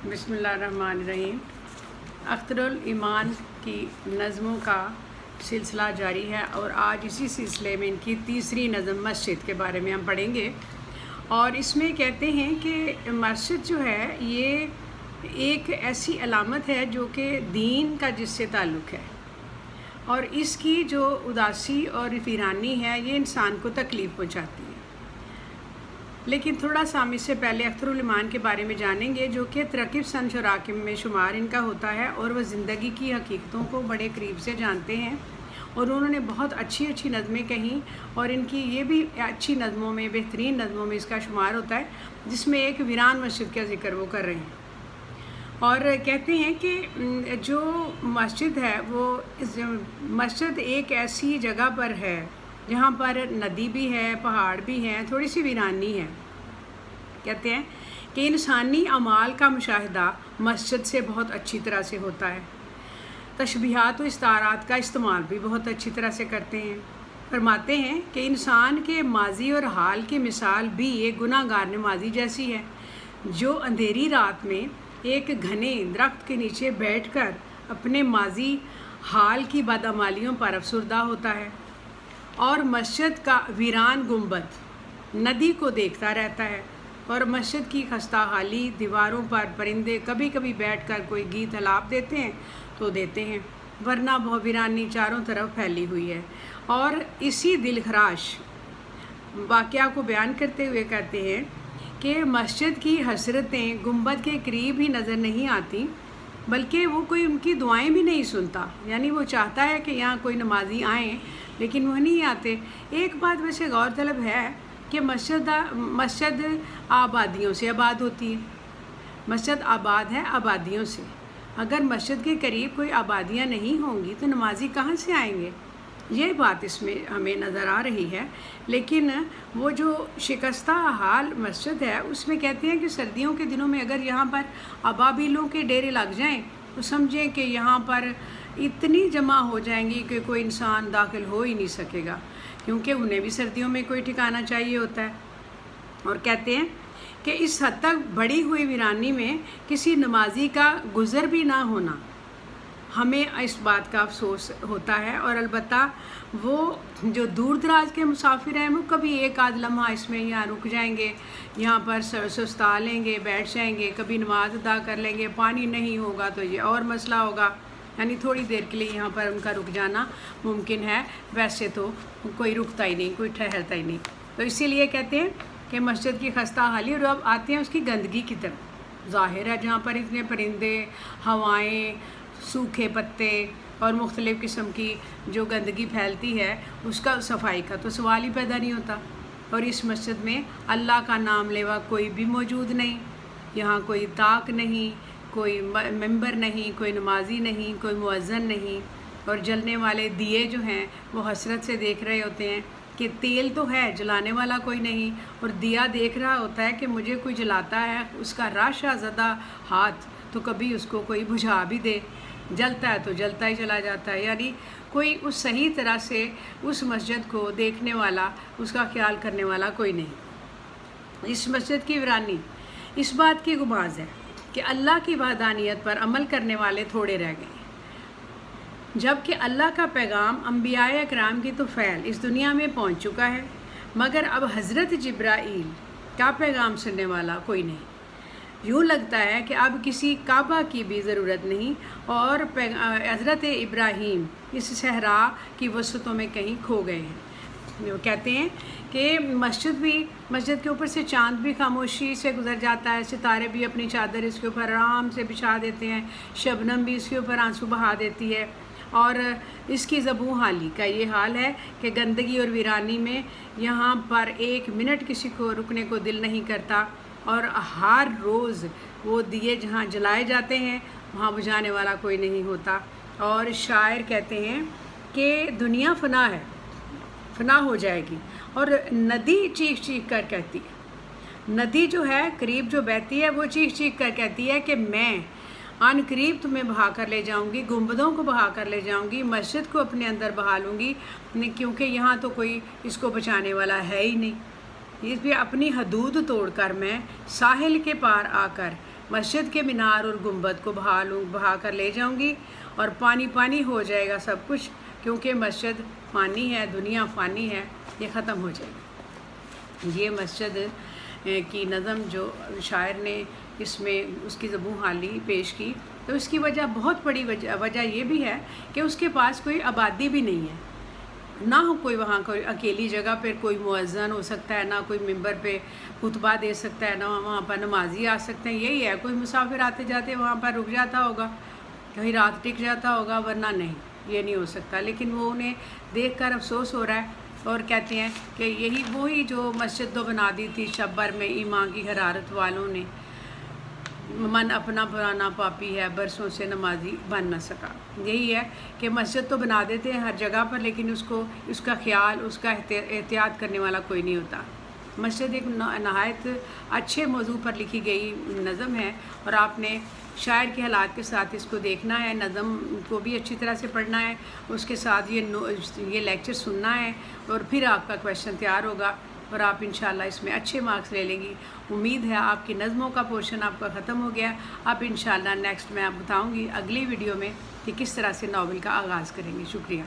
बिस्मिल्लाहिर्रहमानिर्रहीम। अख्तरुल ईमान की नज़मों का सिलसिला जारी है और आज इसी सिलसिले में इनकी तीसरी नज़म मस्जिद के बारे में हम पढ़ेंगे। और इसमें कहते हैं कि मस्जिद जो है ये एक ऐसी अलामत है जो कि दीन का जिससे ताल्लुक़ है, और इसकी जो उदासी और वीरानी है ये इंसान को तकलीफ़ पहुँचाती है। लेकिन थोड़ा सा हम इससे पहले अख्तरुल ईमान के बारे में जानेंगे, जो कि तरक़िब संश और आकिम में शुमार इनका होता है, और वह ज़िंदगी की हकीकतों को बड़े करीब से जानते हैं। और उन्होंने बहुत अच्छी अच्छी नज़में कहीं, और इनकी ये भी अच्छी नज़मों में, बेहतरीन नज़मों में इसका शुमार होता है, जिसमें एक वीरान मस्जिद का ज़िक्र वो कर रहे हैं। और कहते हैं कि जो मस्जिद है वो मस्जिद एक ऐसी जगह पर है जहाँ पर नदी भी है, पहाड़ भी हैं, थोड़ी सी वीरानी है। कहते हैं कि इंसानी अमाल का मुशाहिदा मस्जिद से बहुत अच्छी तरह से होता है। तशबीहात व इस्तारात का इस्तेमाल भी बहुत अच्छी तरह से करते हैं। फरमाते हैं कि इंसान के माजी और हाल की मिसाल भी एक गुनाहगार नमाजी जैसी है, जो अंधेरी रात में एक घने दरख्त के नीचे बैठकर अपने माजी हाल की बदअमालियों पर अफसरदा होता है, और मस्जिद का वीरान गुंबद नदी को देखता रहता है, और मस्जिद की खस्ता हाली दीवारों पर परिंदे कभी कभी बैठकर कोई गीत अलाप देते हैं तो देते हैं, वरना वह वीरानी चारों तरफ फैली हुई है। और इसी दिलखराश वाक़या को बयान करते हुए कहते हैं कि मस्जिद की हसरतें गुंबद के करीब ही नज़र नहीं आती, बल्कि वो कोई उनकी दुआएं भी नहीं सुनता। यानी वो चाहता है कि यहाँ कोई नमाजी आएँ, लेकिन वह नहीं आते। एक बात वैसे गौरतलब है कि मस्जिद आबादियों से आबाद होती है। मस्जिद आबाद है आबादियों से। अगर मस्जिद के करीब कोई आबादियाँ नहीं होंगी तो नमाजी कहाँ से आएंगे? ये बात इसमें हमें नज़र आ रही है। लेकिन वो जो शिकस्ता हाल मस्जिद है उसमें कहते हैं कि सर्दियों के दिनों में अगर यहाँ पर अबाबिलों के डेरे लग जाएं तो समझें कि यहाँ पर इतनी जमा हो जाएंगी कि कोई इंसान दाखिल हो ही नहीं सकेगा, क्योंकि उन्हें भी सर्दियों में कोई ठिकाना चाहिए होता है। और कहते हैं कि इस हद तक बढ़ी हुई वीरानी में किसी नमाजी का गुज़र भी ना होना हमें इस बात का अफसोस होता है। और अलबत्ता वो जो दूर दराज के मुसाफिर हैं वो कभी एक आध लम्हा इसमें यहाँ रुक जाएंगे, यहाँ पर सुस्ता लेंगे, बैठ जाएंगे, कभी नमाज अदा कर लेंगे। पानी नहीं होगा तो ये और मसला होगा, यानी थोड़ी देर के लिए यहाँ पर उनका रुक जाना मुमकिन है। वैसे तो कोई रुकता ही नहीं, कोई ठहरता ही नहीं। तो इसीलिए कहते हैं कि मस्जिद की खस्ता हाली, और अब आते हैं उसकी गंदगी की तरफ। ज़ाहिर है जहाँ पर इतने परिंदे, हवाएँ, सूखे पत्ते और मुख्तलिफ़ किस्म की जो गंदगी फैलती है, उसका सफाई का तो सवाल ही पैदा नहीं होता। और इस मस्जिद में अल्लाह का नाम लेवा कोई भी मौजूद नहीं। यहाँ कोई ताक नहीं, कोई मेंबर नहीं, कोई नमाजी नहीं, कोई मुअज्जिन नहीं। और जलने वाले दिए जो हैं वो हसरत से देख रहे होते हैं कि तेल तो है, जलाने वाला कोई नहीं, और दिया देख रहा होता है कि मुझे कोई जलाता है, उसका राशा ज़दा हाथ तो कभी उसको कोई बुझा भी दे, जलता है तो जलता ही चला जाता है। यानी कोई उस सही तरह से उस मस्जिद को देखने वाला, उसका ख्याल करने वाला कोई नहीं। इस मस्जिद की वीरानी इस बात की गुमाज़ है कि अल्लाह की वहदानियत पर अमल करने वाले थोड़े रह गए, जबकि अल्लाह का पैगाम अंबियाए इकराम की तो फ़ैल इस दुनिया में पहुंच चुका है, मगर अब हज़रत जिब्राईल का पैगाम सुनने वाला कोई नहीं। यूँ लगता है कि अब किसी काबा की भी ज़रूरत नहीं, और हज़रत इब्राहीम इस सहरा की वसतों में कहीं खो गए हैं। वो कहते हैं कि मस्जिद के ऊपर से चाँद भी खामोशी से गुज़र जाता है, सितारे भी अपनी चादर इसके ऊपर आराम से बिछा देते हैं, शबनम भी इसके ऊपर आंसू बहा देती है। और इसकी ज़बूं हाली का ये हाल है कि गंदगी और वीरानी में यहाँ पर एक मिनट किसी को रुकने को दिल नहीं करता, और हर रोज़ वो दिए जहाँ जलाए जाते हैं वहाँ बुझाने वाला कोई नहीं होता। और शायर कहते हैं कि दुनिया फ़ना है, फ़ना हो जाएगी। और नदी चीख चीख कर कहती है, नदी जो है करीब जो बहती है वो चीख चीख कर कहती है कि मैं आन करीब तुम्हें बहा कर ले जाऊंगी, गुंबदों को बहा कर ले जाऊंगी, मस्जिद को अपने अंदर बहा लूँगी, क्योंकि यहाँ तो कोई इसको बचाने वाला है ही नहीं। इस भी अपनी हदूद तोड़कर मैं साहिल के पार आकर मस्जिद के मीनार और गुंबद को बहा कर ले जाऊंगी और पानी पानी हो जाएगा सब कुछ, क्योंकि मस्जिद फ़ानी है, दुनिया फ़ानी है, ये ख़त्म हो जाएगी। ये मस्जिद की नज़म जो शायर ने इसमें उसकी ज़बूं हाली पेश की, तो इसकी वजह बहुत बड़ी वजह ये भी है कि उसके पास कोई आबादी भी नहीं है, ना हो कोई वहाँ कोई अकेली जगह पर कोई मुअज्ज़न हो सकता है, ना कोई मिंबर पे खुतबा दे सकता है, ना वहाँ पर नमाजी आ सकते हैं। यही है, कोई मुसाफिर आते जाते वहाँ पर रुक जाता होगा, कहीं रात टिक जाता होगा, वरना नहीं, ये नहीं हो सकता। लेकिन वो उन्हें देखकर अफसोस हो रहा है और कहते हैं कि यही वही जो मस्जिद तो बना दी थी शब्बर में ईमान की हरारत वालों ने, मन अपना पुराना पापी है, बरसों से नमाजी बन न सका। यही है कि मस्जिद तो बना देते हैं हर जगह पर, लेकिन उसका ख्याल, उसका एहतियात करने वाला कोई नहीं होता। मस्जिद एक नहायत अच्छे मौजू पर लिखी गई नज़म है और आपने शायर के हालात के साथ इसको देखना है, नज़म को भी अच्छी तरह से पढ़ना है, उसके साथ ये लेक्चर सुनना है और फिर आपका क्वेश्चन तैयार होगा और आप इंशाल्लाह इसमें अच्छे मार्क्स ले लेंगी। उम्मीद है आपकी नज़मों का पोर्शन आपका ख़त्म हो गया। अब इंशाल्लाह नेक्स्ट मैं आप बताऊँगी अगली वीडियो में कि किस तरह से नावल का आगाज़ करेंगे। शुक्रिया।